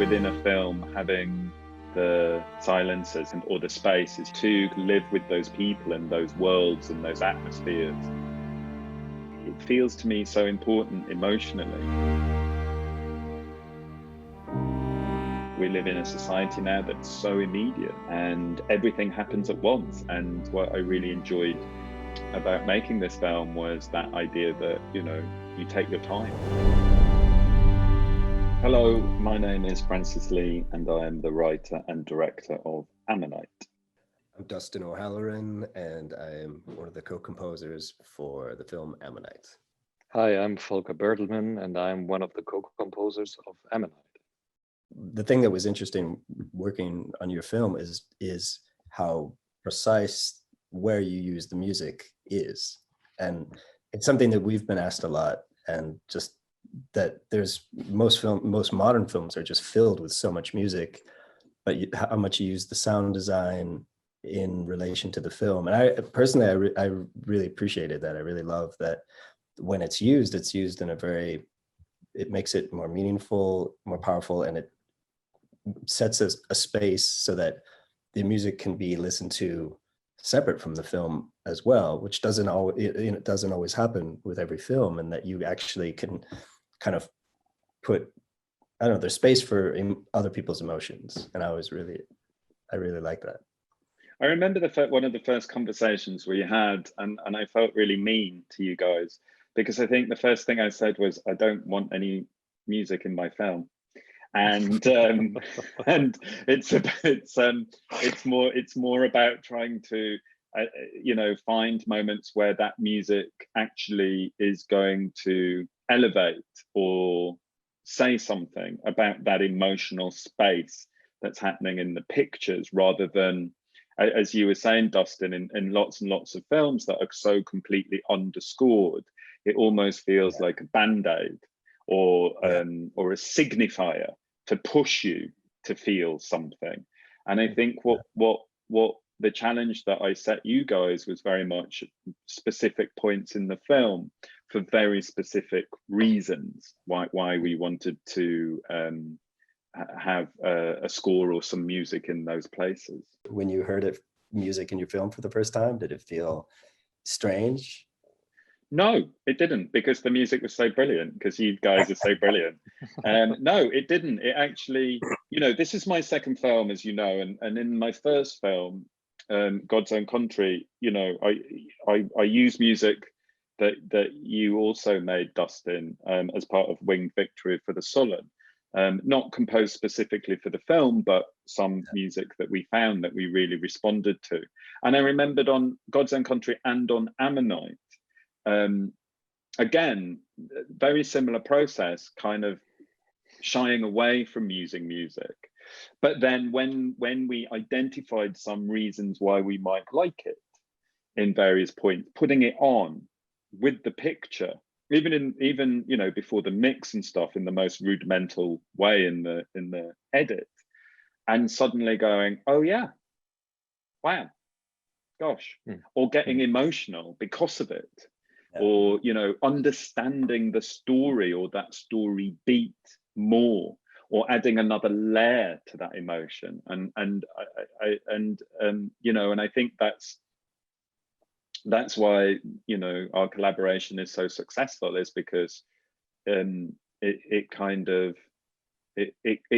within a film, having the silences and or the spaces to live with those people and those worlds and those atmospheres. It feels to me so important emotionally. We live in a society now that's so immediate and everything happens at once. And what I really enjoyed about making this film was that idea that, you take your time. Hello, my name is Francis Lee and I am the writer and director of Ammonite. I'm Dustin O'Halloran and I am one of the co-composers for the film Ammonite. Hi, I'm Volker Bertelmann and I'm one of the co-composers of Ammonite. The thing that was interesting working on your film is how precise where you use the music is. And it's something that we've been asked a lot, and just that there's most modern films are just filled with so much music, but how much you use the sound design in relation to the film. And I personally, I really appreciated that. I really love that when it's used in it makes it more meaningful, more powerful, and it sets a space so that the music can be listened to separate from the film as well, which doesn't always happen with every film, and that you actually can kind of put, there's space for other people's emotions. And I really like that. I remember one of the first conversations we had, and I felt really mean to you guys, because I think the first thing I said was, I don't want any music in my film. And and it's more about trying to find moments where that music actually is going to elevate or say something about that emotional space that's happening in the pictures, rather than, as you were saying, Dustin, in lots and lots of films that are so completely underscored, it almost feels like a band-aid or a signifier to push you to feel something. And I think what the challenge that I set you guys was very much specific points in the film for very specific reasons why we wanted to have a score or some music in those places. When you heard music in your film for the first time, did it feel strange? No, it didn't, because the music was so brilliant, because you guys are so brilliant. No, it didn't. It actually, this is my second film, as you know, and in my first film, God's Own Country, I use music that you also made, Dustin, as part of Winged Victory for the Sullen. Not composed specifically for the film, but some music that we found that we really responded to. And I remembered on God's Own Country and on Ammonite, again, very similar process, kind of shying away from using music. But then when we identified some reasons why we might like it in various points, putting it on with the picture, even before the mix and stuff, in the most rudimental way in the edit, and suddenly going, oh yeah, wow, gosh, or getting emotional because of it. Or understanding the story or that story beat more, or adding another layer to that emotion, and I think that's why our collaboration is so successful, is because it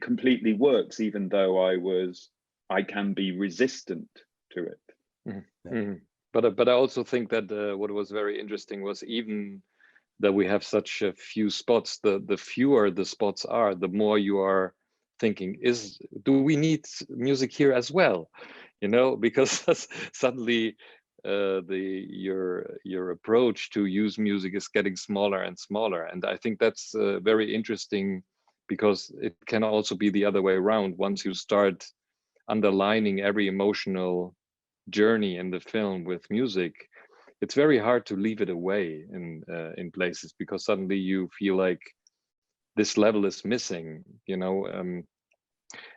completely works, even though I can be resistant to it. Mm-hmm. Mm-hmm. But I also think that what was very interesting was, even that we have such a few spots, the fewer the spots are, the more you are thinking, do we need music here as well? Because suddenly your approach to use music is getting smaller and smaller. And I think that's very interesting, because it can also be the other way around. Once you start underlining every emotional journey in the film with music, it's very hard to leave it away in places, because suddenly you feel like this level is missing.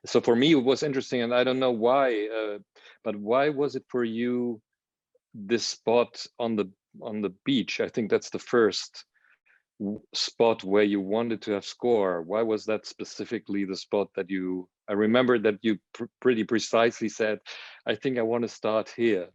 So for me it was interesting, and I don't know why, but why was it for you this spot on the beach? I think that's the first spot where you wanted to have score? Why was that specifically the spot that you, I remember that you pretty precisely said, I think I want to start here.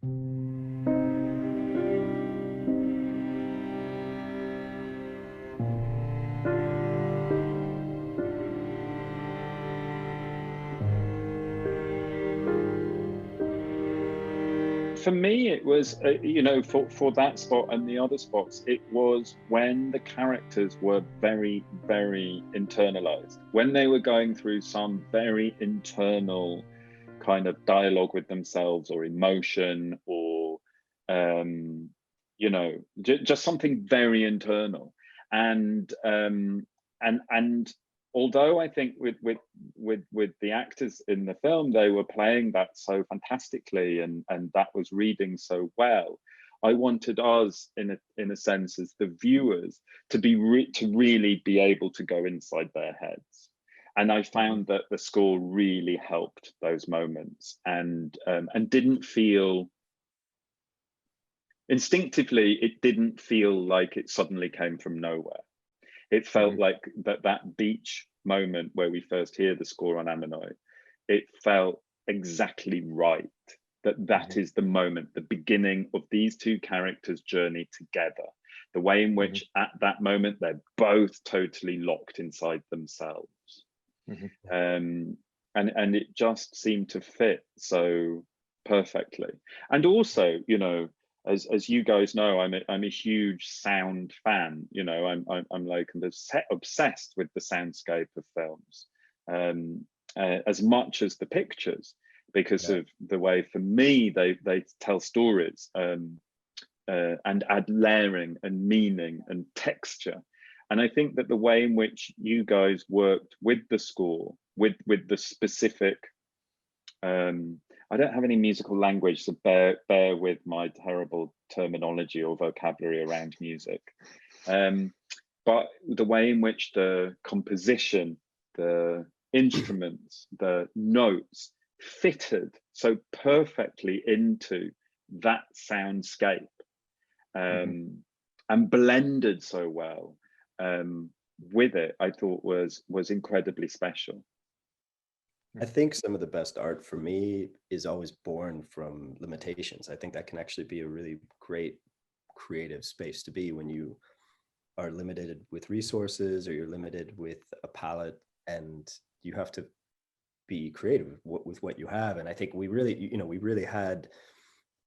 For me, it was, you know, for that spot and the other spots, it was when the characters were very, very internalized, when they were going through some very internal kind of dialogue with themselves or emotion or, you know, just something very internal. And although I think with the actors in the film, they were playing that so fantastically and that was reading so well, I wanted us in a sense as the viewers to be to really be able to go inside their heads. And I found that the score really helped those moments and didn't feel, instinctively, it didn't feel like it suddenly came from nowhere. It felt like that beach moment where we first hear the score on Ammonite, it felt exactly right. That is the moment, the beginning of these two characters' journey together. The way in which at that moment, they're both totally locked inside themselves. And it just seemed to fit so perfectly. And also, you know, as you guys know, I'm a huge sound fan. You know, I'm like obsessed with the soundscape of films, as much as the pictures, because of the way, for me, they tell stories and add layering and meaning and texture. And I think that the way in which you guys worked with the score, with the specific, I don't have any musical language, so bear with my terrible terminology or vocabulary around music. But the way in which the composition, the instruments, the notes fitted so perfectly into that soundscape and blended so well with it, I thought was incredibly special. I think some of the best art for me is always born from limitations. I think that can actually be a really great creative space to be when you are limited with resources or you're limited with a palette and you have to be creative with what you have. And I think we really had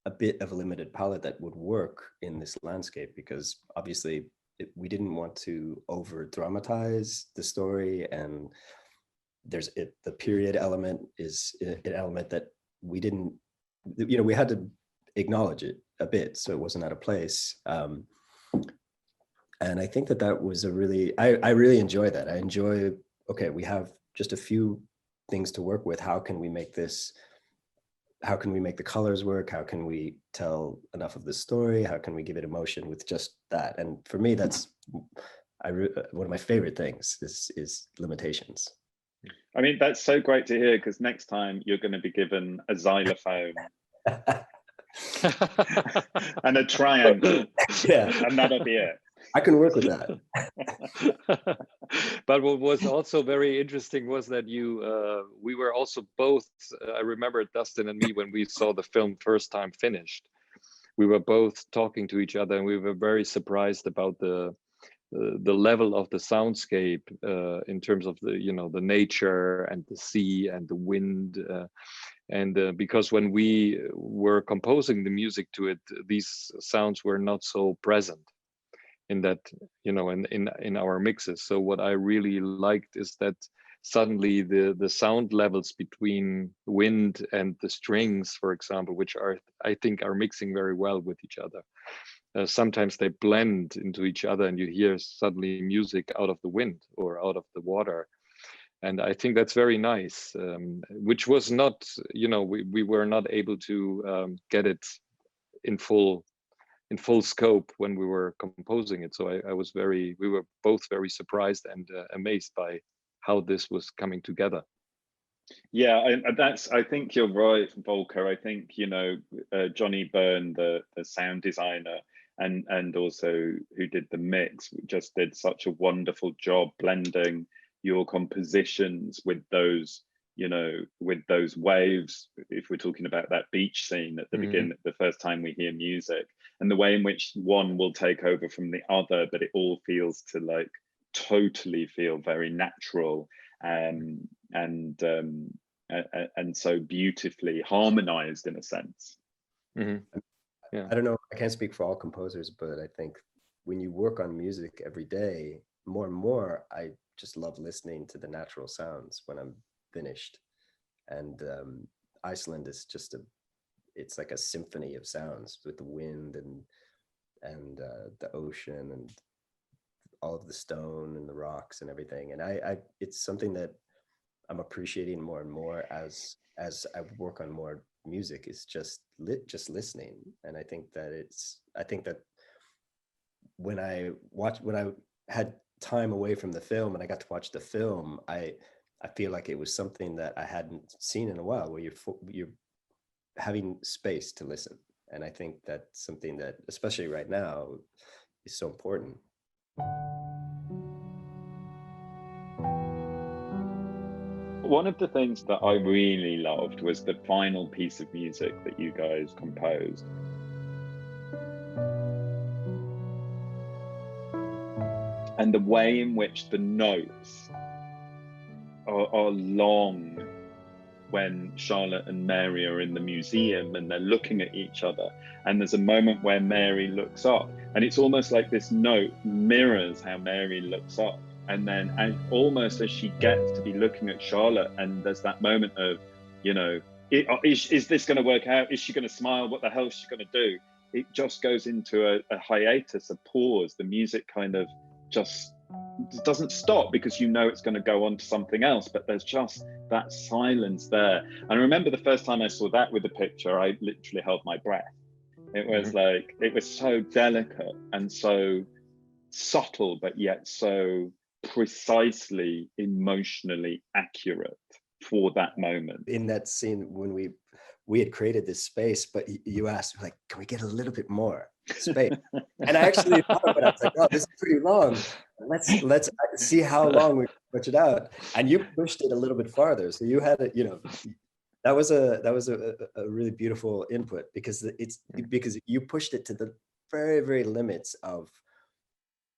a bit of a limited palette that would work in this landscape, because obviously we didn't want to over dramatize the story, and the period element is an element that we didn't, we had to acknowledge it a bit so it wasn't out of place. And I think that was a really, I really enjoy that. I enjoy, okay, we have just a few things to work with. How can we make this, how can we make the colors work? How can we tell enough of the story? How can we give it emotion with just that? And for me, that's one of my favorite things is limitations. I mean, that's so great to hear, because next time you're going to be given a xylophone and a triangle, and that'll be it. I can work with that. But what was also very interesting was that we were also both, I remember Dustin and me, when we saw the film first time finished, we were both talking to each other and we were very surprised about the level of the soundscape in terms of the nature and the sea and the wind. Because when we were composing the music to it, these sounds were not so present in that, in our mixes. So what I really liked is that suddenly the sound levels between wind and the strings, for example, which I think are mixing very well with each other. Sometimes they blend into each other and you hear suddenly music out of the wind or out of the water. And I think that's very nice, which was not, we were not able to get it in full scope when we were composing it. So we were both very surprised and amazed by how this was coming together. Yeah, I think you're right, Volker. I think, Johnny Byrne, the sound designer, and also who did the mix, just did such a wonderful job blending your compositions with those, you know, with those waves. If we're talking about that beach scene at the beginning, the first time we hear music, and the way in which one will take over from the other, but it all feels to like totally feel very natural, and so beautifully harmonized in a sense. Yeah. I don't know, I can't speak for all composers, but I think when you work on music every day, more and more, I just love listening to the natural sounds when I'm finished. And Iceland is just it's like a symphony of sounds with the wind and the ocean and all of the stone and the rocks and everything. And it's something that I'm appreciating more and more as I work on more music, is just listening. And I think that when I had time away from the film and I got to watch the film, I feel like it was something that I hadn't seen in a while, where you're having space to listen. And I think that's something that, especially right now, is so important. One of the things that I really loved was the final piece of music that you guys composed. And the way in which the notes are long when Charlotte and Mary are in the museum and they're looking at each other. And there's a moment where Mary looks up, and it's almost like this note mirrors how Mary looks up. And then almost as she gets to be looking at Charlotte, and there's that moment of, you know, is this going to work out? Is she going to smile? What the hell is she going to do? It just goes into a hiatus, a pause. The music kind of just doesn't stop, because you know it's going to go on to something else, but there's just that silence there. And I remember the first time I saw that with the picture, I literally held my breath. It was like, it was so delicate and so subtle, but yet so precisely emotionally accurate for that moment. In that scene, when we had created this space, but you asked, like, can we get a little bit more space? And I actually thought about it. I was like, oh, this is pretty long. Let's see how long we push it out. And you pushed it a little bit farther. So you had it, you know, that was a really beautiful input, because because you pushed it to the very, very limits of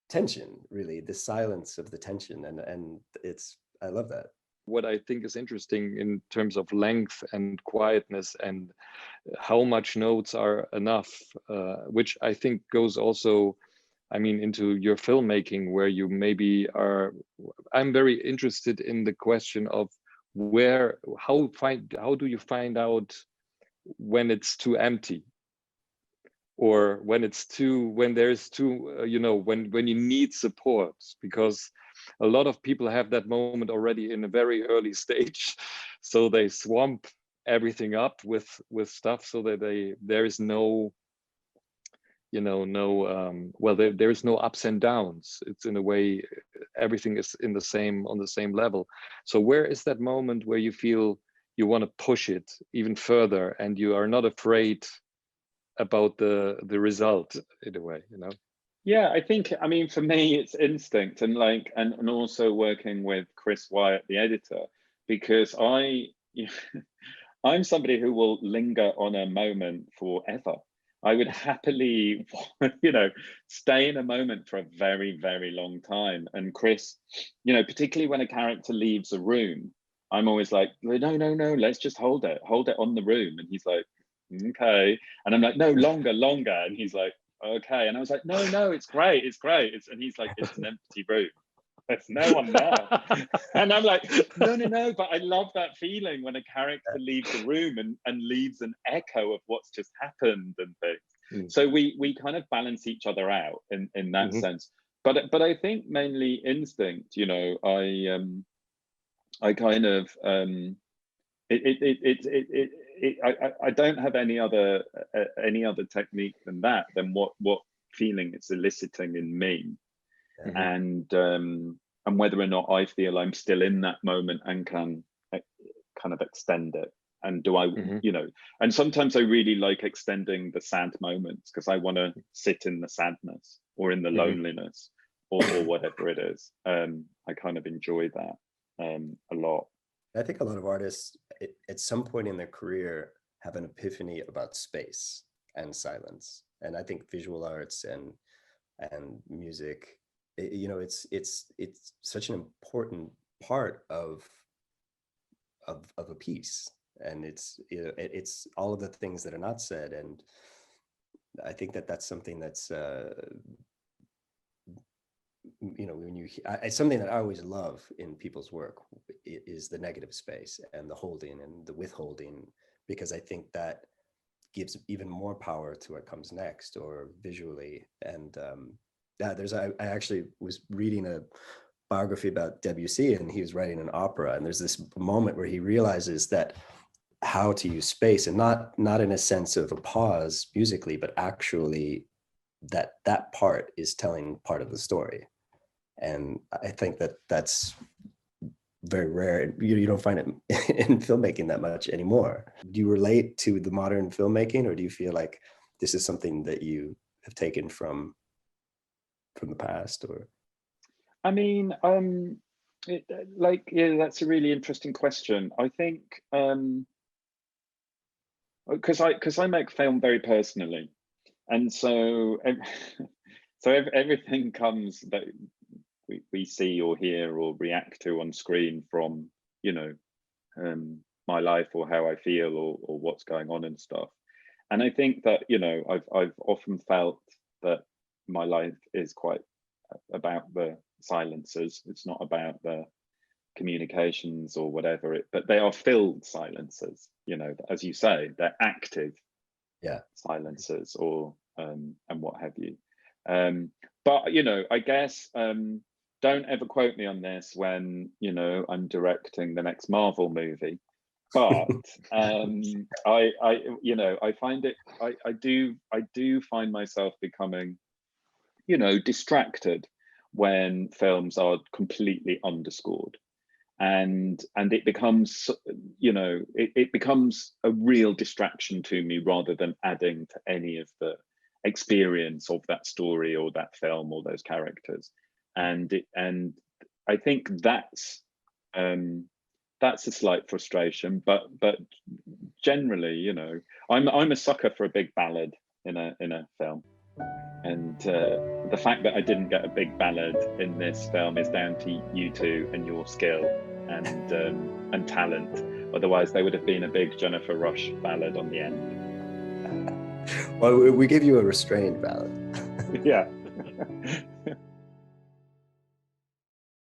tension, really, the silence of the tension. And I love that. What I think is interesting in terms of length and quietness and how much notes are enough, which I think goes also, I mean, into your filmmaking, where you maybe I'm very interested in the question of how do you find out when it's too empty, or when there's too, you know, when you need support, because a lot of people have that moment already in a very early stage, so they swamp everything up with stuff, so that there is no, you know, there is no ups and downs. It's, in a way, everything is on the same level. So where is that moment where you feel you want to push it even further, and you are not afraid about the result, in a way, you know? Yeah, I think, I mean, for me, it's instinct, and like, and also working with Chris Wyatt, the editor, because I'm somebody who will linger on a moment forever. I would happily, you know, stay in a moment for a very, very long time. And Chris, you know, particularly when a character leaves a room, I'm always like, no, let's just hold it on the room. And he's like, okay. And I'm like, no, longer. And he's like, okay. And I was like, no, it's great. And he's like, it's an empty room. There's no one there. And I'm like, no, but I love that feeling when a character leaves a room and leaves an echo of what's just happened and things. So we kind of balance each other out in that sense. But I think mainly instinct, you know, I kind of I don't have any other technique than what feeling it's eliciting in me. And whether or not I feel I'm still in that moment and can kind of extend it. And do I, you know, and sometimes I really like extending the sad moments because I want to sit in the sadness or in the loneliness or whatever it is. I kind of enjoy that a lot. I think a lot of artists at some point in their career have an epiphany about space and silence. And I think visual arts and music, you know, it's such an important part of a piece. And it's, you know, it's all of the things that are not said. And I think that that's something that's, you know, when you, it's something that I always love in people's work is the negative space and the holding and the withholding, because I think that gives even more power to what comes next or visually. And yeah, I actually was reading a biography about Debussy, and he was writing an opera, and there's this moment where he realizes that how to use space, and not in a sense of a pause musically, but actually that part is telling part of the story. And I think that that's very rare. You don't find it in filmmaking that much anymore. Do you relate to the modern filmmaking, or do you feel like this is something that you have taken from the past? Or I mean, yeah, that's a really interesting question. I think because I make film very personally, and so everything comes that we see or hear or react to on screen from, you know, my life or how I feel or what's going on and stuff. And I think that, you know, I've often felt that my life is quite about the silences. It's not about the communications or whatever, but they are filled silences, you know, as you say, they're active silences or and what have you. But, you know, I guess don't ever quote me on this when, you know, I'm directing the next Marvel movie. But I you know, I find it, I do find myself becoming, you know, distracted when films are completely underscored. And it becomes, you know, it becomes a real distraction to me rather than adding to any of the experience of that story or that film or those characters. And I think that's a slight frustration, but generally, you know, I'm a sucker for a big ballad in a film. And the fact that I didn't get a big ballad in this film is down to you two and your skill and talent. Otherwise, there would have been a big Jennifer Rush ballad on the end. Well, we give you a restrained ballad. Yeah.